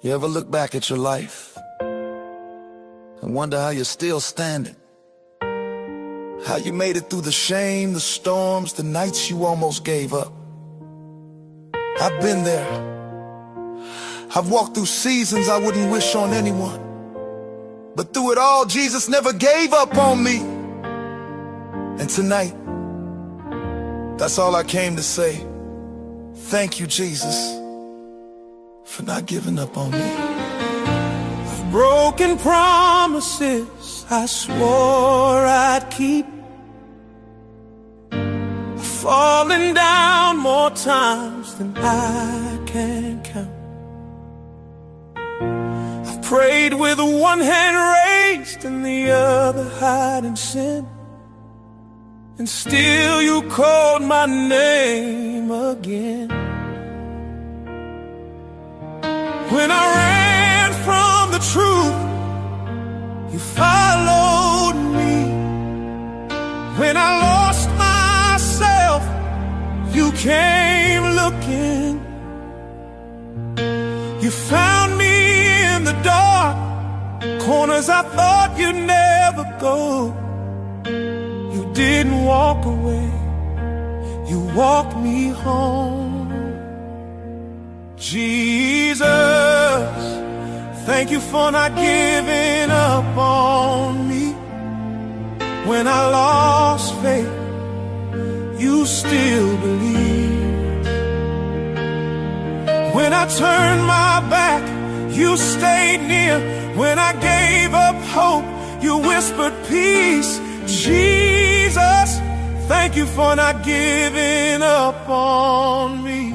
You ever look back at your life and wonder how you're still standing? How you made it through the shame, the storms, the nights you almost gave up? I've been there. I've walked through seasons I wouldn't wish on anyone. But through it all, Jesus never gave up on me. And tonight, that's all I came to say. Thank you, Jesus, for not giving up on me. I've broken promises I swore I'd keep. I've fallen down more times than I can count. I've prayed with one hand raised and the other hiding sin, and still you called my name again. When I ran from the truth, you followed me. When I lost myself, you came looking. You found me in the dark corners I thought you'd never go. You didn't walk away, you walked me home. Jesus, thank you for not giving up on me. When I lost faith, you still believed. When I turned my back, you stayed near. When I gave up hope, you whispered peace. Jesus, thank you for not giving up on me.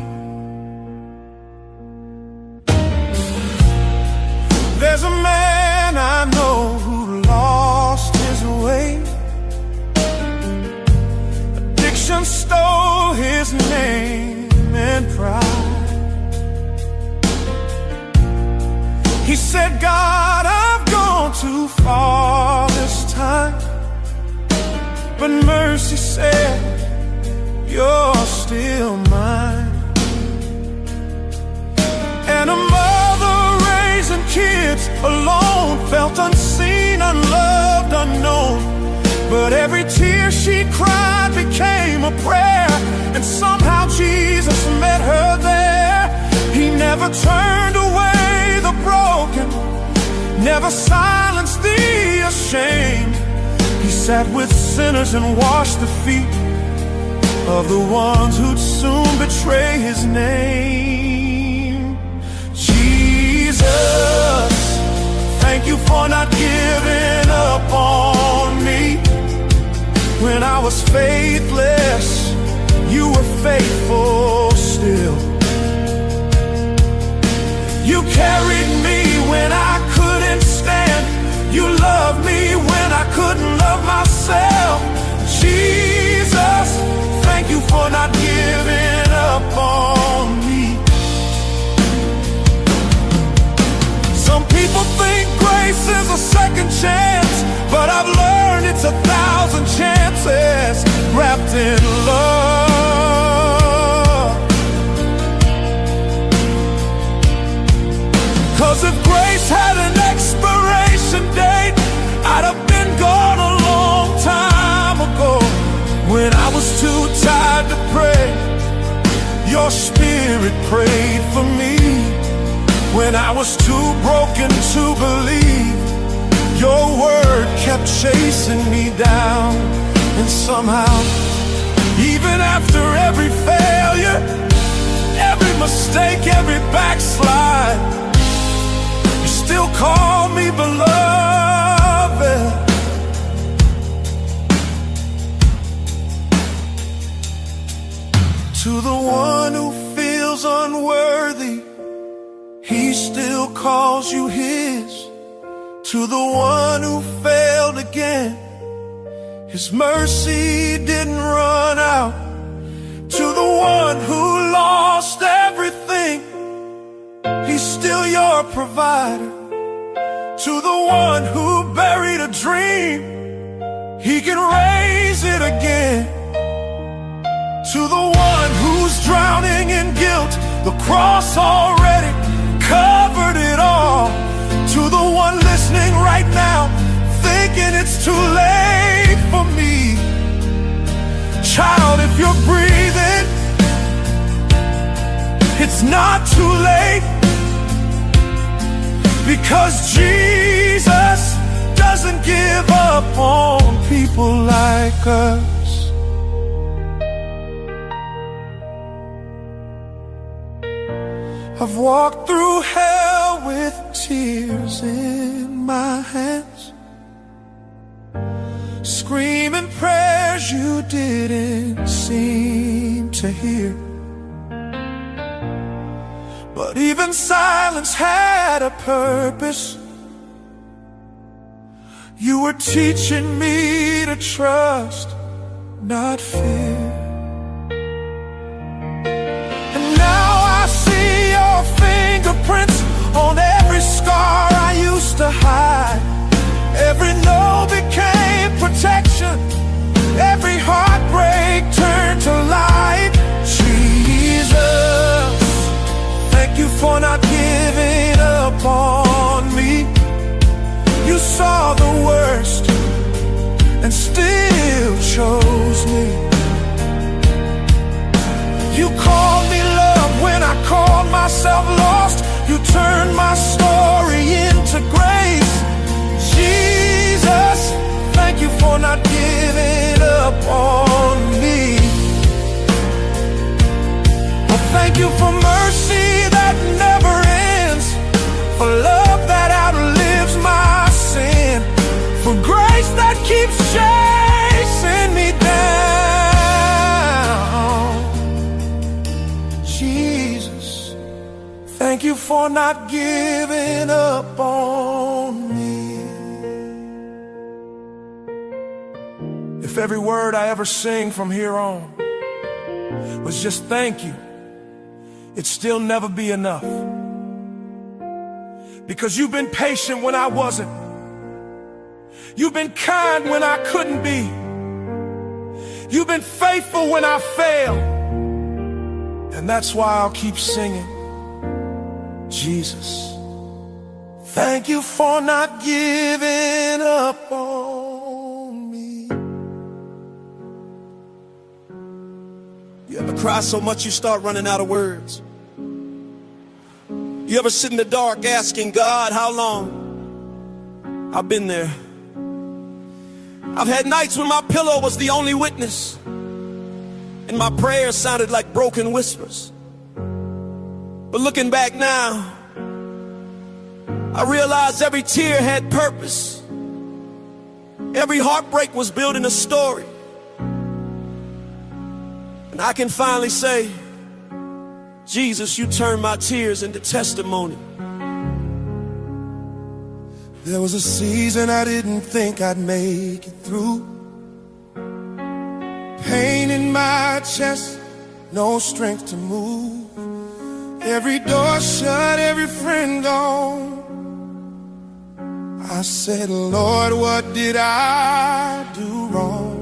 There's a man I know who lost his way. Addiction stole his name and pride. He said, God, I've gone too far this time. But mercy said, you're still mine. And a mother raising kids alone felt unseen, unloved, unknown. But every tear she cried became a prayer, and somehow Jesus met her there. He never turned away the broken, never silenced the ashamed. He sat with sinners and washed the feet of the ones who'd soon betray his name. Jesus, thank you for not giving up on me. When I was faithless, you were faithful still. You carried me when I couldn't stand. You loved me when I couldn't love myself. Jesus, thank you for not giving up on me. Some people think grace is a second chance, but I've learned it's 1,000 chances wrapped in love. 'Cause if grace had an expiration date, I'd have been gone a long time ago. When I was too tired to pray, your spirit prayed for me. When I was too broken to believe, your word kept chasing me down. And somehow, even after every failure, every mistake, every backslide, you still call me beloved. To the one who feels unworthy, he still calls you his. To the one who failed again, his mercy didn't run out. To the one who lost everything, he's still your provider. To the one who buried a dream, he can raise it again. To the one who's drowning in guilt, the cross already covered it Child, if you're breathing, it's not too late, because Jesus doesn't give up on people like us. I've walked through hell with tears in my hands, screaming prayers you didn't seem to hear. But even silence had a purpose. You were teaching me to trust, not fear. And now I see your fingerprints on every scar I used to hide. Every no became protection, every heartbreak turned to light. Jesus, thank you for not giving up on me. You saw the worst and still chose me. You called me love when I called myself lost. You turned my story into grace. Jesus, thank you for not giving up on me. Well, thank you for mercy that never ends, for love that outlives my sin, for grace that keeps chasing me down. Jesus, thank you for not giving up on me. If every word I ever sing from here on was just thank you, it'd still never be enough. Because you've been patient when I wasn't. You've been kind when I couldn't be. You've been faithful when I failed. And that's why I'll keep singing. Jesus, thank you for not giving up on me. You ever cry so much you start running out of words? You ever sit in the dark asking God, how long? I've been there. I've had nights when my pillow was the only witness, and my prayers sounded like broken whispers. But looking back now, I realized every tear had purpose. Every heartbreak was building a story. And I can finally say, Jesus, you turned my tears into testimony. There was a season I didn't think I'd make it through. Pain in my chest, no strength to move. Every door shut, every friend gone. I said, Lord, what did I do wrong?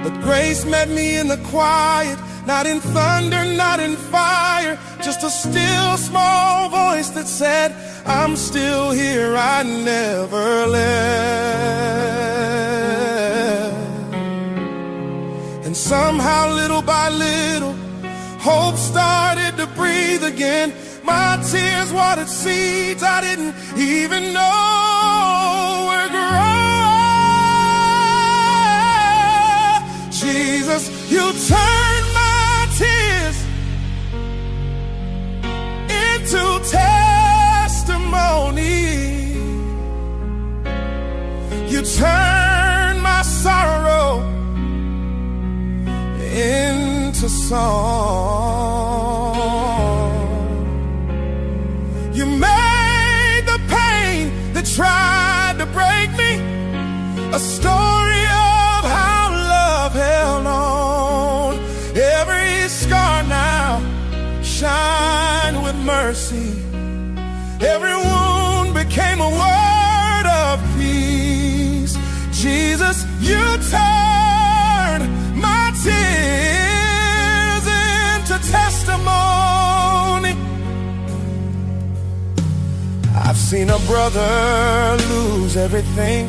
But grace met me in the quiet, not in thunder, not in fire, just a still small voice that said, I'm still here, I never left. And somehow, little by little, hope started to breathe again. My tears watered seeds I didn't even know were growing. Jesus, you turned my tears into testimony. You turned my sorrow into song. You made the pain that tried to break me a story of how love held on. Every scar now shine with mercy. Every wound became a word of peace. Jesus, you turned my tears into testimony. I've seen a brother lose everything.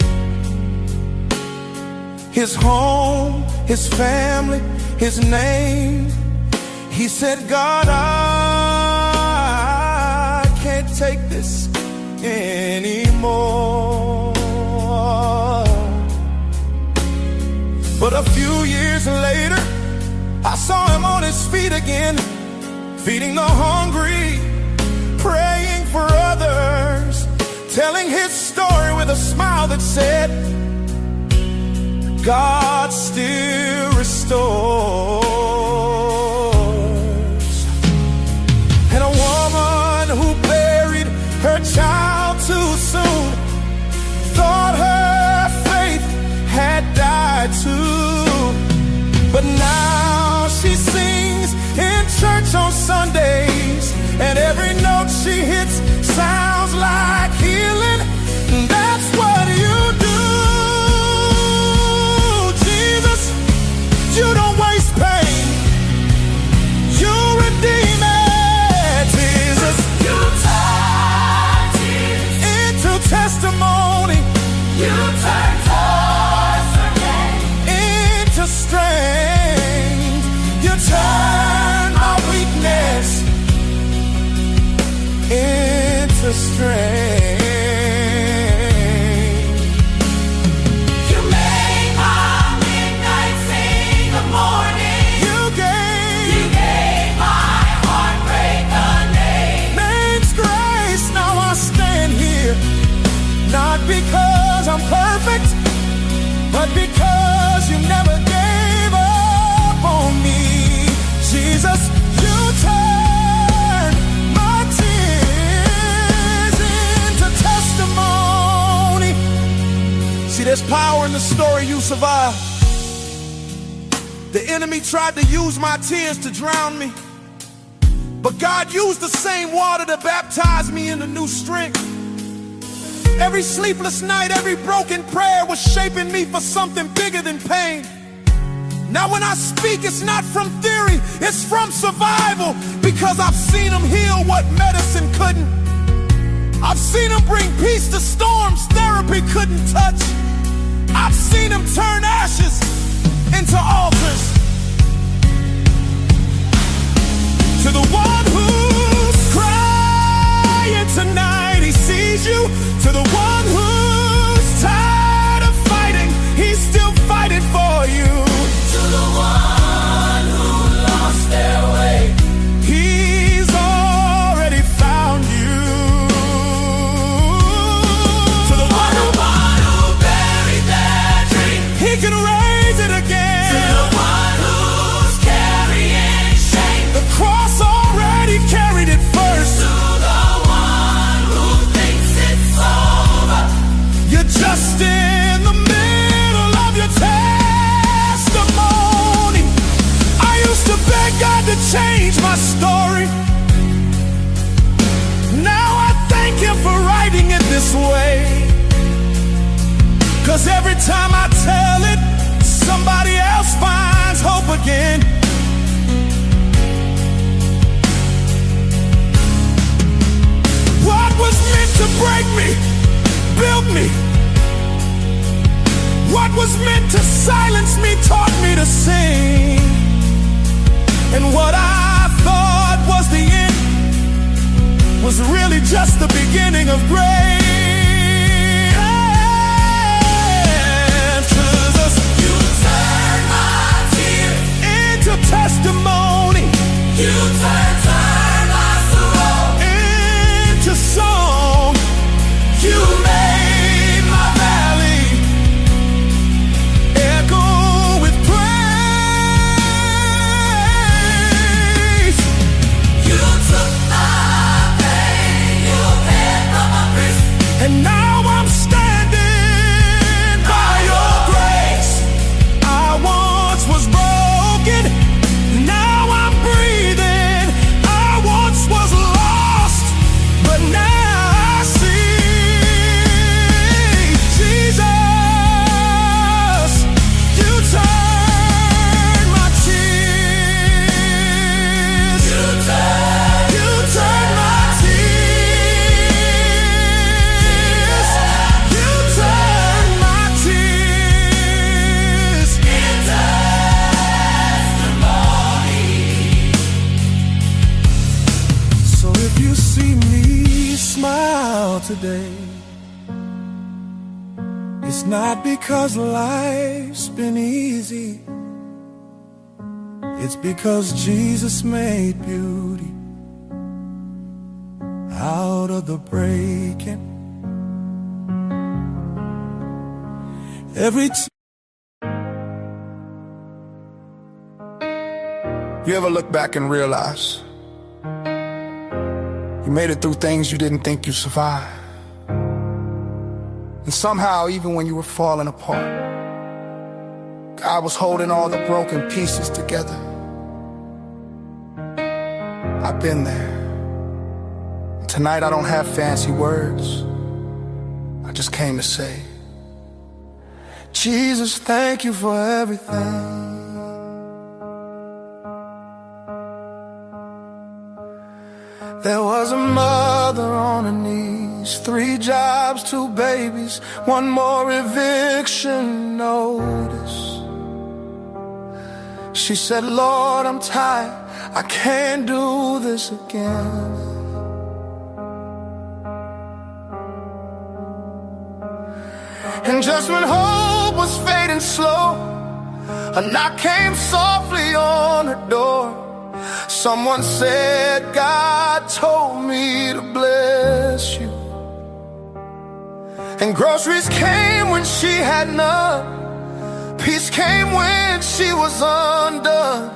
his home, his family, his name. He said, God, I can't take this anymore. But a few years later, I saw him on his feet again, feeding the hungry, praying for others, telling his story with a smile that said, God still restores. And a woman who buried her child too soon thought her faith had died too. But now she sings in church on Sundays, and every note she hits sounds like healing. That's what you do, Jesus. You don't waste pain, you redeem it, Jesus. You turn tears into testimony. You turn toys for gain into strength. You turn my weakness into strength. You made my midnight sing the morning. You gave my heartbreak a name. Name's grace. Now I stand here, not because I'm perfect, but because you never gave up on me. Jesus, you turn my tears into testimony. See, there's power in the story you survived. The enemy tried to use my tears to drown me, but God used the same water to baptize me into new strength. Every sleepless night, every broken prayer was shaping me for something bigger than pain. Now when I speak, it's not from theory, it's from survival, because I've seen him heal what medicine couldn't. I've seen him bring peace to storms therapy couldn't touch. I've seen him turn ashes into altars. To the one who's crying tonight, he sees you. To the one who's tired of fighting, he's still fighting for you. To the one who lost their way, he's already found you. To the one who buried their dream, he can raise it again. To the one who's carrying shame, the cross already carried it first. To the one who thinks it's over, you're just in the middle of your testimony. I used to beg God to change my story. Now I thank him for writing it this way, 'cause every time I tell it, somebody else finds hope again. What was meant to break me, built me. What was meant to silence me taught me to sing. And what I thought was the end was really just the beginning of grace. You turn my tears into testimony. You turn my sorrow into song. You made my valley echo with praise. You took my pain, you paid for my priest. smile today, it's not because life's been easy. It's because Jesus made beauty out of the breaking. You ever look back and realize you made it through things you didn't think you'd survive? And somehow, even when you were falling apart, God was holding all the broken pieces together. I've been there. Tonight I don't have fancy words. I just came to say, Jesus, thank you for everything. There was a mother on her knees, 3 jobs, 2 babies, 1 more eviction notice. She said, Lord, I'm tired, I can't do this again. And just when hope was fading slow, a knock came softly on her door. Someone said, God told me to bless you. And groceries came when she had none. Peace came when she was undone.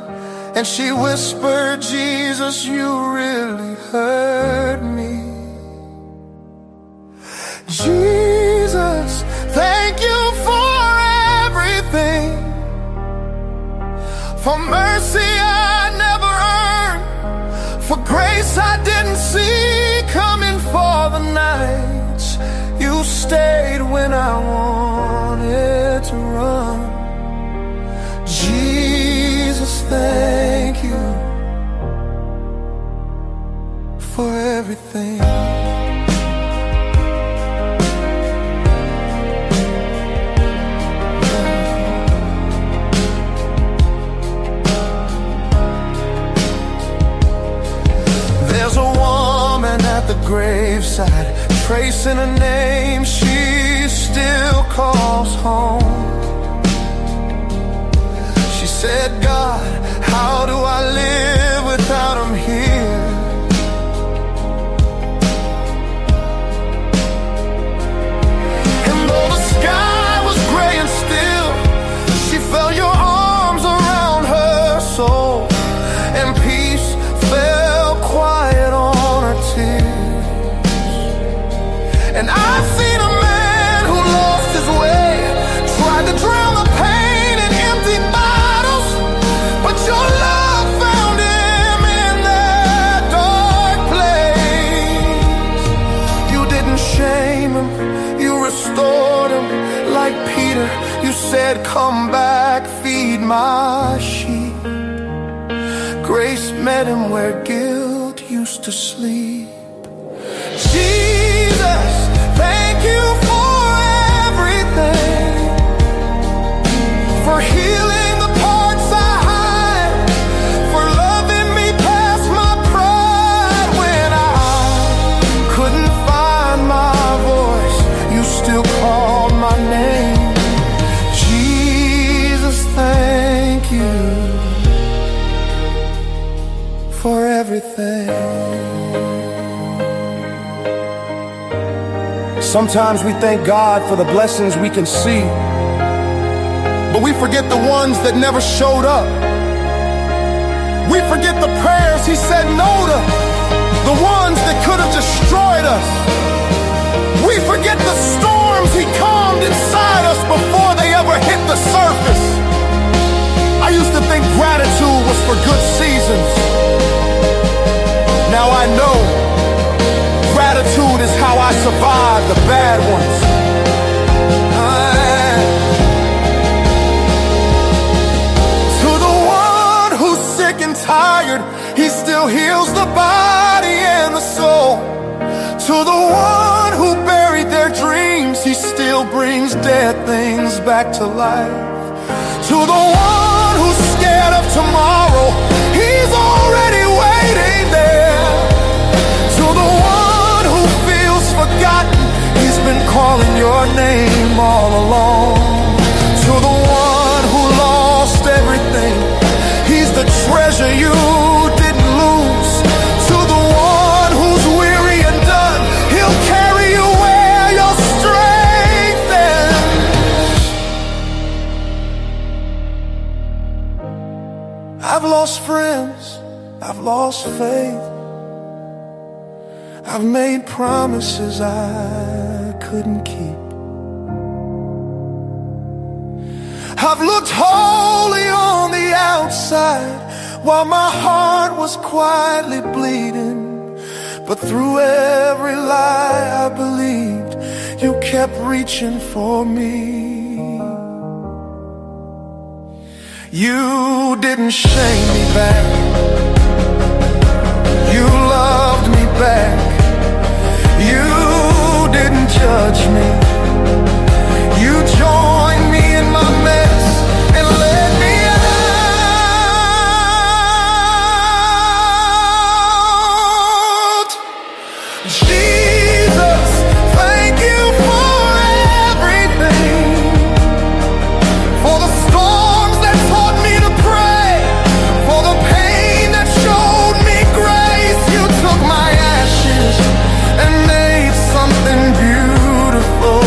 And she whispered, Jesus, you really heard me. Jesus, thank you for everything. For mercy I never earned, for grace I didn't see coming, for the nights you stayed when I wanted to run. Jesus, thank you for everything. There's a woman at the graveside, tracing a name she still calls home. She said, God, how do I live without him here? And though the sky was gray and still, she felt your arms around her soul, and peace fell quiet on her tears. And I've seen a man who lost his way, tried to drown the pain in empty bottles, but your love found him in that dark place. You didn't shame him, you restored him. Like Peter, you said, come back, feed my sheep. Grace met him where guilt used to sleep. Jesus, thank you for everything, for healing the parts I hide, for loving me past my pride. When I couldn't find my voice, you still called my name. Jesus, thank you for everything. Sometimes we thank God for the blessings we can see, but we forget the ones that never showed up. We forget the prayers he said no to, the ones that could have destroyed us. We forget the storms he calmed inside us before they ever hit the surface. I used to think gratitude was for good seasons. Now I know gratitude is how I survive the bad ones. To the one who's sick and tired, he still heals the body and the soul. To the one who buried their dreams, he still brings dead things back to life. To the one who's scared of tomorrow, he's already waiting there. To the one who feels faith. I've made promises I couldn't keep. I've looked holy on the outside while my heart was quietly bleeding. But through every lie I believed, you kept reaching for me. You didn't shame me back. You loved me back. You didn't judge me. You joined me in my mess and led me out. Jesus, thank you for everything. For the storms that taught me to pray. For the pain that showed me grace. You took my ashes and made something beautiful.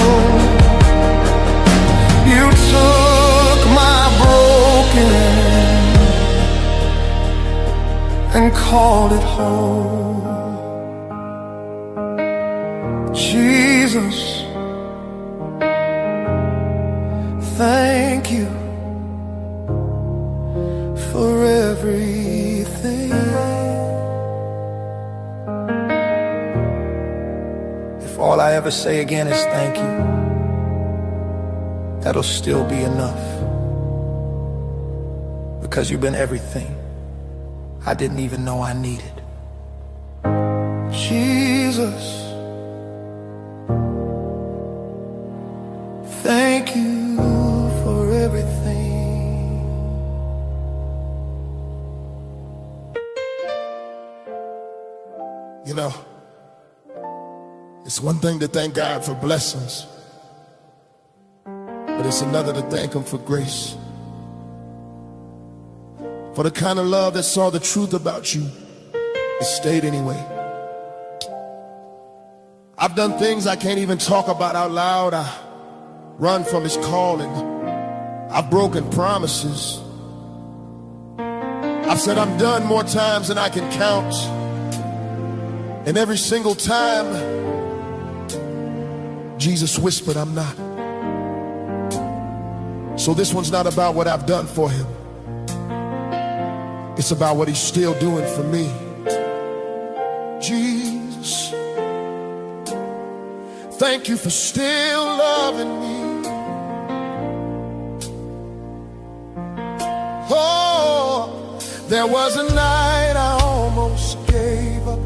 You took my broken and called it whole. Jesus, thank you for everything. If all I ever say again is thank you, that'll still be enough. Because you've been everything I didn't even know I needed. Jesus, thank you for everything. You know, it's one thing to thank God for blessings, but it's another to thank Him for grace. For the kind of love that saw the truth about you, it stayed anyway. I've done things I can't even talk about out loud. I run from His calling. I've broken promises. I've said I'm done more times than I can count. And every single time, Jesus whispered, I'm not. So this one's not about what I've done for Him. It's about what He's still doing for me. Jesus, thank you for still loving me. Oh, there was a night I almost gave up.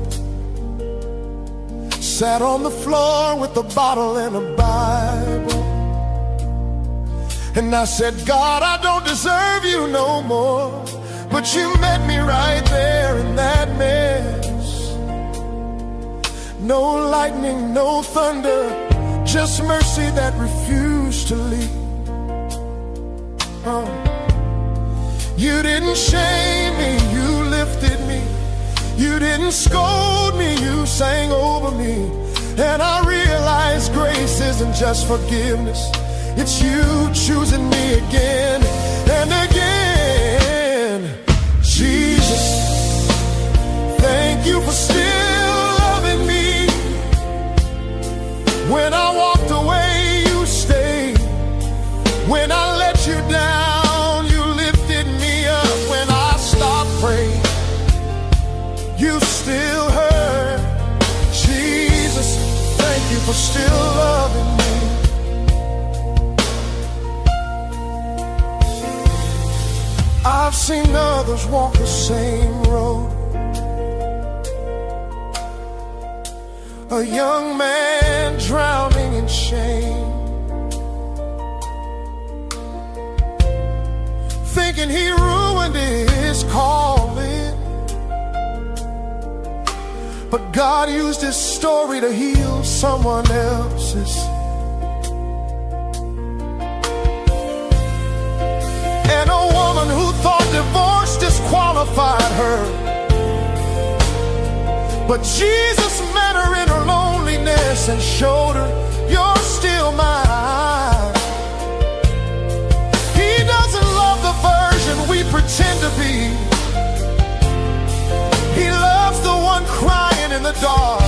Sat on the floor with a bottle and a Bible. And I said, God, I don't deserve you no more. But you met me right there in that mess. No lightning, no thunder, just mercy that refused to leave. You didn't shame me, you lifted me. You didn't scold me, you sang over me. And I realized grace isn't just forgiveness. It's you choosing me again and again. Jesus, thank you for still loving me. When I walked away, you stayed. When I let you down, you lifted me up. When I stopped praying, you still heard. Jesus, thank you for still loving me. I've seen others walk the same road. A young man drowning in shame, thinking he ruined his calling. But God used his story to heal someone else's. And a woman who thought divorce disqualified her, but Jesus met her in her loneliness and showed her, you're still mine. He doesn't love the version we pretend to be. He loves the dark,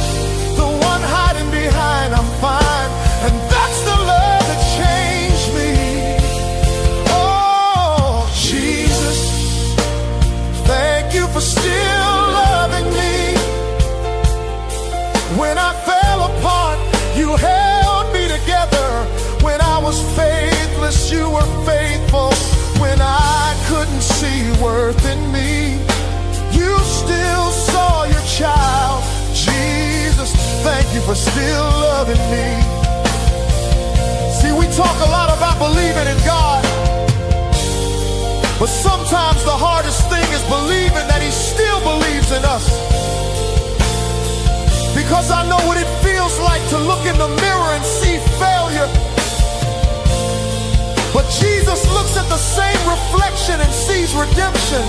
the one hiding behind, I'm fine. And that's the love that changed me. Oh, Jesus, thank you for still loving me. When I fell apart, you held me together. When I was faithless, you were faithful. When I couldn't see worth in me, you still saw your child. Jesus, thank you for still loving me. See, we talk a lot about believing in God, but sometimes the hardest thing is believing that He still believes in us. Because I know what it feels like to look in the mirror and see failure, but Jesus looks at the same reflection and sees redemption.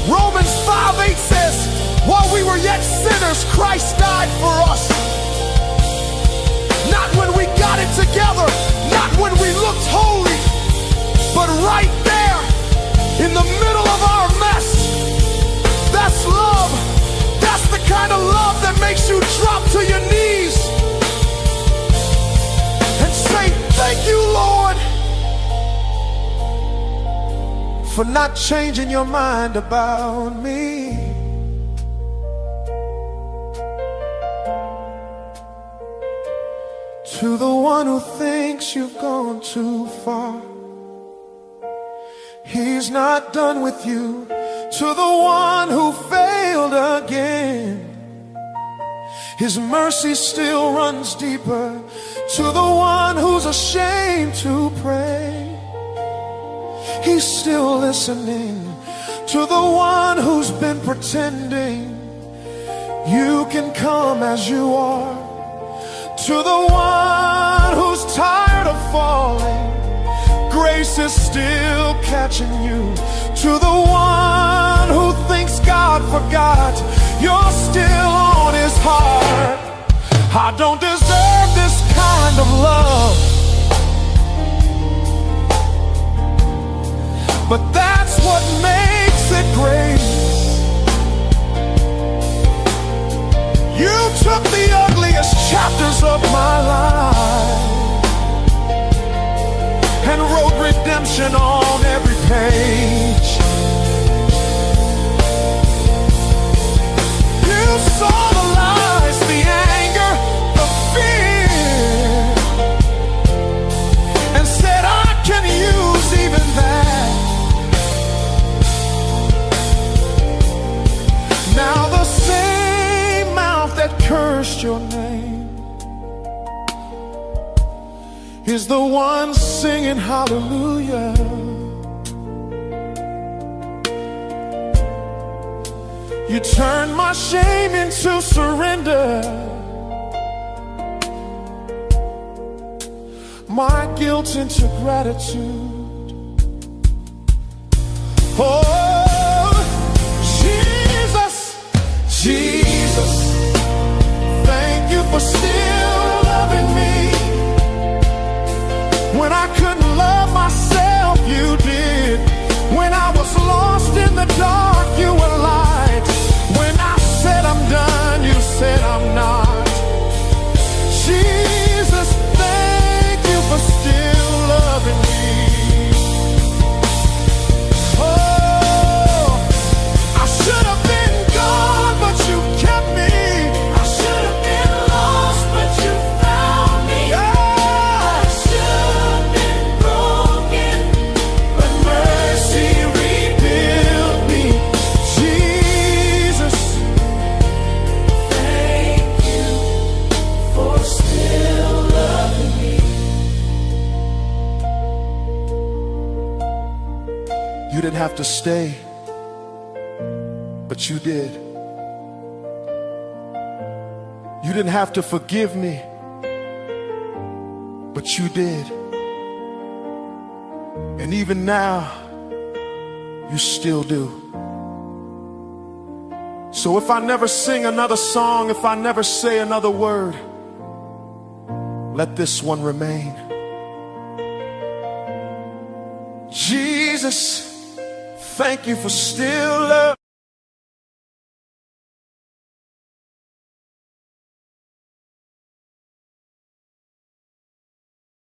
Romans 5:8 says, while we were yet sinners, Christ died for us. Not when we got it together, not when we looked holy, but right there in the middle of our mess. That's love. That's the kind of love that makes you drop to your knees and say, thank you, Lord, for not changing your mind about me. To the one who thinks you've gone too far, He's not done with you. To the one who failed again, His mercy still runs deeper. To the one who's ashamed to pray, He's still listening. To the one who's been pretending, you can come as you are. To the one who's tired of falling, grace is still catching you. To the one who thinks God forgot, you're still on His heart. I don't deserve this kind of love, but that's what makes it great. You took the ugliest chapters of my life and wrote redemption on every page. You saw the lies, the anger, the fear, and said I can use even that. Now the same mouth that cursed your name is the one singing hallelujah. You turned my shame into surrender, my guilt into gratitude. Oh, Jesus, Jesus, thank you for still loving me. When I couldn't love myself, you did. When I was lost in the dark, you were light. When I said I'm done, you said I'm not. Jesus, thank you for still loving me. Oh, I should have been gone, but you kept me. I should have been lost, but you found me. I should have been broken, but mercy rebuilt me. Jesus, thank you for still loving me. You didn't have to stay, but you did. You didn't have to forgive me, but you did. And even now, you still do. So if I never sing another song, if I never say another word, let this one remain. Jesus, thank you for still loving